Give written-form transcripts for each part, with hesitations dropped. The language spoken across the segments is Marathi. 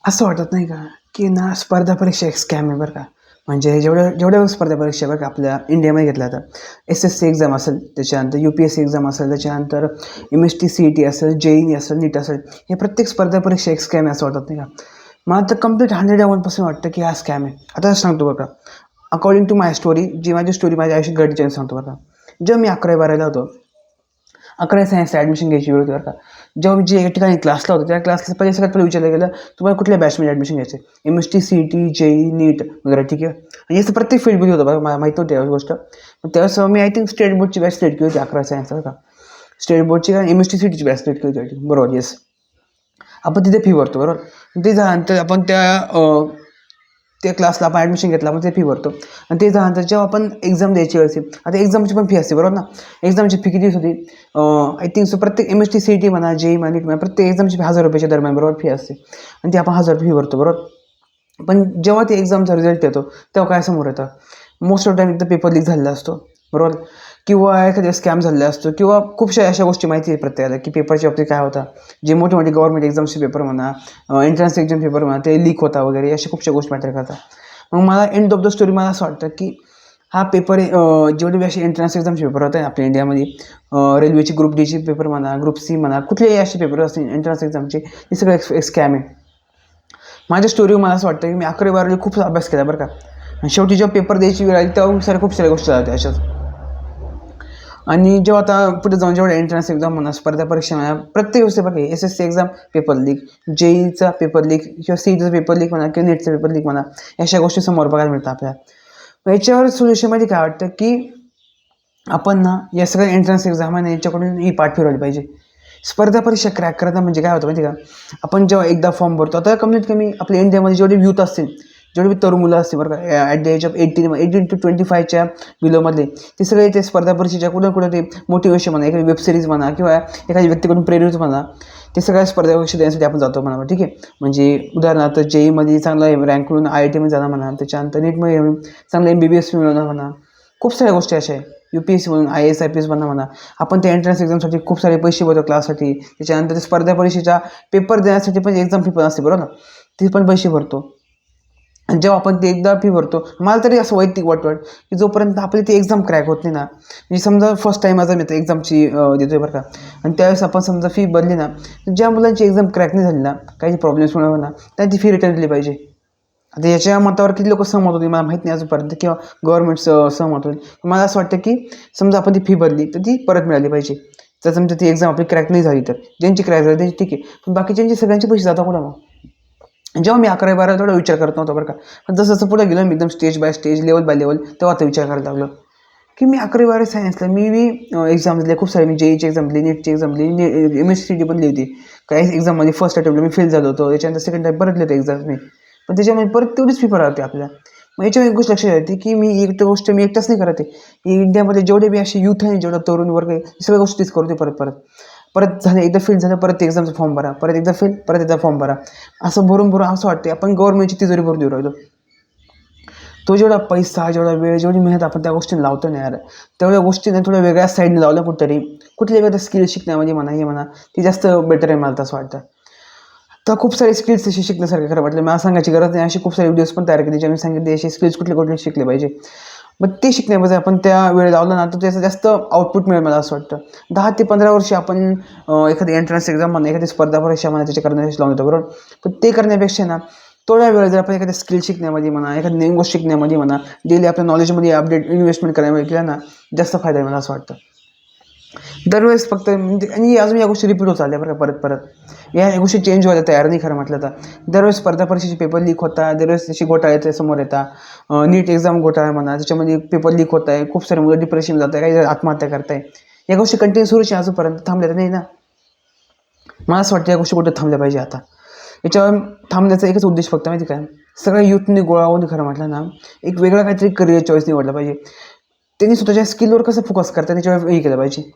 असं वाटत नाही का, की ना स्पर्धा परीक्षा एक स्कॅम आहे बरं का. म्हणजे जेवढ्या स्पर्धा परीक्षा बरं का आपल्या इंडियामध्ये घेतल्या जातात. एस-एस-सी एक्झाम असेल, त्याच्यानंतर यू-पी-एस-सी एक्झाम असेल, त्याच्यानंतर एम-एस-टी, सी-ई-टी असेल, जे-ई-ई असेल, नीट असेल. हे प्रत्येक स्पर्धा परीक्षा एक स्कॅम आहे असं वाटत नाही का. मला तर कंप्लीट 100% वाटतं की हा स्कॅम आहे. आता सांगतो बरं का, अकॉर्डिंग टू माय स्टोरी, जी माझी स्टोरी माझ्या आयुष्यात घडली सांगतो बरं का. जेव्हा मी 11वी-12वीला होतो, 11वी सायन्सला ॲडमिशन घ्यायची वेळ होती बरं का. जेव्हा मी जे ठिकाणी क्लासला होतो, त्या क्लासला सगळ्यात पहिले विचारलं गेलं, तुम्हाला कुठल्या बॅचमध्ये ॲडमिशन घ्यायचं आहे? एम-एस-टी, सी-ई-टी, जे-ई, नीट वगैरे, ठीक आहे. आणि याचं प्रत्येक फील्डमध्ये होतं बघा, मला माहीत नव्हती यावेळी गोष्ट. पण त्यावेळेस मी आय थिंक स्टेट बोर्डची बॅच सिलेक्ट केली होती 11वी सायन्सला बरं का. स्टेट बोर्डची आणि एम-एस-टी, सी-ईटीची बॅच सिलेक्ट केली होती, बरोबर, येस. आपण तिथे फी भरतो बरोबर. ते झाल्यानंतर आपण त्या क्लासला आपण ॲडमिशन घेतलं, आपण ते फी भरतो. आणि ते झाल्यानंतर जेव्हा आपण एक्झाम द्यायची वेळ असते, आता एक्झामची पण फी असते बरोबर ना. एक्झामची फी किती होती? आय थिंक सो प्रत्येक एम-एस-टी, सी-ई-टी म्हणा, जे-ई म्हणा, नीट म्हणा, प्रत्येक एक्झामची फी ₹1000 दरम्यान बरोबर फी असते. आणि ती आपण 1000 फी भरतो बरोबर. पण जेव्हा ते एक्झामचा रिझल्ट येतो, तेव्हा काय समोर येतं? मोस्ट ऑफ टाईम एकदा पेपर लीक झालेला असतो बरोबर, किंवा एखादा स्कॅम झालेला असतो, किंवा खूपशा अशा गोष्टी माहिती आहे प्रत्येकाला की पेपरच्या बाबतीत काय होतं. जे मोठे मोठे गव्हर्नमेंट एक्झामचे पेपर म्हणा, एंट्रन्स एक्झाम पेपर म्हणा, ते लीक होता वगैरे, अशा खूपशा गोष्टी मॅटर करतात. मग मला एंड ऑफ द स्टोरी मला असं वाटतं की हा पेपर जेवढे बी असे एंट्रन्स एक्झामचे पेपर होते आपल्या इंडियामध्ये, रेल्वेची ग्रुप डीची पेपर म्हणा, ग्रुप सी म्हणा, कुठलेही असे पेपर असतील एंट्रन्स एक्झामचे, हे सगळं एक स्कॅम आहे. माझ्या स्टोरीवर मला असं वाटतं की मी 11वी-12वी खूप अभ्यास केला बरं का. आणि शेवटी जेव्हा पेपर द्यायची वेळ आली, तेव्हा खूप साऱ्या गोष्टी झाल्या अशाच. आणि जेव्हा आता पुढे जाऊन जेवढ्या एंट्रन्स एक्झाम म्हणा, स्पर्धा परीक्षा म्हणा, प्रत्येक गोष्टी बघा, एस-एस-सी एक्झाम पेपर लीक, जे-ईचा पेपर लीक, किंवा सी-ईटीचा पेपर लीक म्हणा, किंवा नीटचा पेपर लीक म्हणा, अशा गोष्टी समोर बघायला मिळतात आपल्याला. मग याच्यावर सोल्युशनमध्ये काय वाटतं की आपण ना या सगळ्या एंट्रन्स एक्झाम आहे याच्याकडून ही पाठ फिरवली पाहिजे. स्पर्धा परीक्षा क्रॅक करता म्हणजे काय होतं माहिती का, आपण जेव्हा एकदा फॉर्म भरतो, आता कमीत कमी आपल्या इंडियामध्ये जेवढे यूथ असतील, जेवढे तरुण मुलं असतील बरं का, at the age of 18 to 25च्या बिलोमधले, ते सगळे ते स्पर्धा परीक्षेच्या कुठं ते मोटिवेशन म्हणा, एखादी वेबसिरीज म्हणा, किंवा एखाद्या व्यक्तीकडून प्रेरित म्हणा, ते सगळ्या स्पर्धा परीक्षा देण्यासाठी आपण जातो म्हणा, ठीक आहे. म्हणजे उदाहरणार्थ जे-ईमध्ये चांगला रँक करून IIT मध्ये जाणं म्हणा, त्याच्यानंतर नीटमध्ये चांगलं MBBS मिळवणं म्हणा, खूप साऱ्या गोष्टी अशा आहे. UPSC म्हणून IAS IPS बनणं म्हणा, आपण त्या एंट्रन्स एक्झामसाठी खूप सारे पैसे भरतो क्लाससाठी, त्याच्यानंतर स्पर्धा परीक्षेचा पेपर देण्यासाठी पण एक्झाम फी पण असते बरोबर ना, ती पण पैसे भरतो. आणि जेव्हा आपण ते एकदा फी भरतो, मला तरी असं वैयक्तिक वाटतं की जोपर्यंत आपली ती एक्झाम क्रॅक होत नाही ना, म्हणजे समजा फर्स्ट टाईम माझा मी तर एक्झामची देतोय बरं का, आणि त्यावेळेस आपण समजा फी भरली ना, ज्या मुलांची एक्झाम क्रॅक नाही झाली ना, काही प्रॉब्लेम्समुळे ना, त्यांची फी रिटर्न दिली पाहिजे. आता याच्या मतावर किती लोक सहमत होते मला माहीत नाही अजूनपर्यंत, किंवा गव्हर्नमेंट सहमत होईल. मला असं वाटतं की समजा आपण ती फी भरली तर ती परत मिळाली पाहिजे. जर समजा ती एक्झाम आपली क्रॅक नाही झाली तर, ज्यांची क्रॅक झाली त्यांची ठीक आहे, पण बाकीच्यांची सगळ्यांचे पैसे जातात कुठं मग? जेव्हा मी 11वी-12वी थोडा विचार करत नव्हतो बरं का, पण जसं जसं पुढे गेलो मी एकदम stage by stage, level by level, तेव्हा आता विचार करायला लागलो की मी 11वी-12वी सायन्सला मी एक्झाम दिले खूप सारे. मी जे-ईची एक्झाम दिली, नीटची एक्झाम दिली, MSCT पण दिली होती. काही एक्झाममध्ये फर्स्ट अटेम्प्टला मी फेल झालो होतो, त्याच्यानंतर सेकंड टाईम परत लिहितो एक्झाम मी, पण त्याच्यामध्ये परत तेवढीच फी भरावी आपल्याला. मग याच्यावर एक गोष्ट लक्षात येते की मी एक गोष्ट मी एकटाच नाही करत आहे, इंडियामध्ये जेवढे बी असे यूथ आहे, जेवढा तरुण वर्ग आहे, सगळ्या गोष्टी तीच करते परत परत. परत झालं एकदा फेल झालं, परत एक्झामचा फॉर्म भरा, परत एकदा फेल, परत एकदा फॉर्म भरा, असं भरून भरून असं वाटते आपण गव्हर्नमेंटची तिजोरी भरून देऊ राहिलो. तो जेवढा पैसा, जेवढा वेळ, जेवढी मेहनत आपण त्या गोष्टीने लावतो ना यार, तेवढ्या गोष्टीने थोड्या वेगळ्या साईडने लावल्या कुठेतरी, कुठल्या वेगळ्या स्किल शिकण्यामध्ये म्हणा, हे म्हणा, ती जास्त बेटर आहे मला असं वाटतं. तर खूप सारे स्किल्स असे शिकण्यासारखे खरं वाटलं, मला सांगायची गरज नाही, अशी खूप सारे व्हिडिओज पण तयार केले, ज्याने सांगितले असे स्किल्स कुठले कुठले शिकले पाहिजे. मग ते शिकण्यामध्ये आपण त्या वेळ लावला ना, तर त्याचं जास्त आउटपुट मिळेल मला असं वाटतं. 10 ते 15 वर्ष आपण एखादी एंट्रन्स एक्झाम म्हणा, एखादी स्पर्धा परीक्षा म्हणा, त्याच्या करण्यासाठी लावून देतो बरोबर. पण ते करण्यापेक्षा ना, थोड्या वेळ जर आपण एखाद्या स्किल शिकण्यामध्ये म्हणा, एखादी नवीन गोष्ट शिकण्यामध्ये म्हणा, डेली आपल्या नॉलेजमध्ये अपडेट इन्व्हेस्टमेंट करण्यामध्ये केला ना, जास्त फायदा आहे मला असं वाटतं. दरवेळेस फक्त म्हणजे, आणि अजून या गोष्टी रिपीट होत चालल्या बरं का, परत परत या गोष्टी चेंज व्हायला तयार नाही खरं म्हटलं तर. दरवेळेस स्पर्धा परीक्षेचे पेपर लीक होतात, दरवेळेस तशी घोटाळे समोर येतात. नीट एक्झाम घोटाळा म्हणा, त्याच्यामध्ये पेपर लीक होत आहे, खूप सारे मुलं डिप्रेशन जात आहे, काही जण आत्महत्या करत आहे. या गोष्टी कंटिन्यू सुरूच आहे, अजूनपर्यंत थांबल्या तर नाही ना. मला असं वाटतं या गोष्टी कुठे थांबल्या पाहिजे आता. याच्यावर थांबण्याचा एकच उद्देश फक्त माहिती काय, सगळ्या यूथने गोळा होऊन खरं म्हटलं ना, एक वेगळा काहीतरी करिअर चॉईस निवडला पाहिजे. त्यांनी स्वतःच्या स्किलवर कसं फोकस करतात त्याच्यावर हे केलं पाहिजे.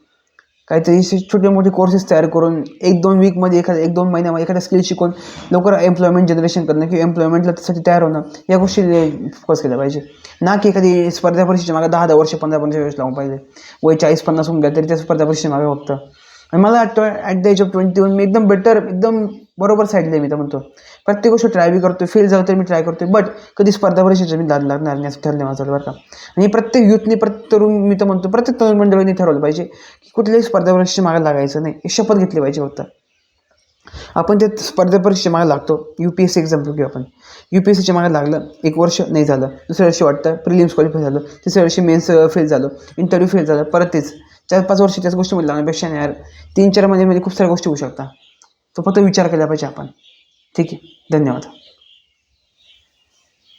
काहीतरी छोटे मोठे कोर्सेस तयार करून 1-2 वीकमध्ये, 1-2 महिन्यामध्ये एखादा स्किल शिकून लवकर एम्प्लॉयमेंट जनरेशन करणं, किंवा एम्प्लॉयमेंटला त्यासाठी तयार होणं, या गोष्टी फोकस केल्या पाहिजे. ना की एखादी स्पर्धा परीक्षेच्या मागे 10-10 वर्ष, 15-15 वर्ष लावून पाहिजे. वय 40-50 होऊन गेलं तरी त्या स्पर्धा परीक्षेच्या मागे बघतं. आणि मला वाटतं ॲट द एज ऑफ 21 मी एकदम बेटर, एकदम बरोबर साईडला मी तर म्हणतो. प्रत्येक गोष्ट ट्राय बी करतो, फेल झालं तर मी ट्राय करतो, बट कधी स्पर्धा परीक्षेच्या मी दाद लागणार नाही असं ठरलं माझं बरं का. आणि प्रत्येक युथनी, प्रत्येक तरुण, मी तर म्हणतो प्रत्येक तरुण मंडळींनी ठरवलं पाहिजे की कुठल्याही स्पर्धा परीक्षेच्या मागे लागायचं नाही, एक शपथ घेतली पाहिजे फक्त. आपण त्या स्पर्धा परीक्षेच्या मागे लागतो, UPSC एक्झाम घेऊ आपण, UPSCच्या मागे लागलं, 1 वर्ष नाही झालं, दुसऱ्या वर्षी वाटतं प्रिलिम्स क्वालिफाय झालं, तिसऱ्या वर्षी मेन्स फेल झालं, इंटरव्ह्यू फेल झालं, परत तेच 4-5 वर्ष त्याच गोष्टीमध्ये लागण्यापेक्षा नाही यार 3-4 महिन्यामध्ये खूप साऱ्या गोष्टी होऊ शकतात. तो फक्त विचार केला पाहिजे आपण. ठीक आहे, धन्यवाद.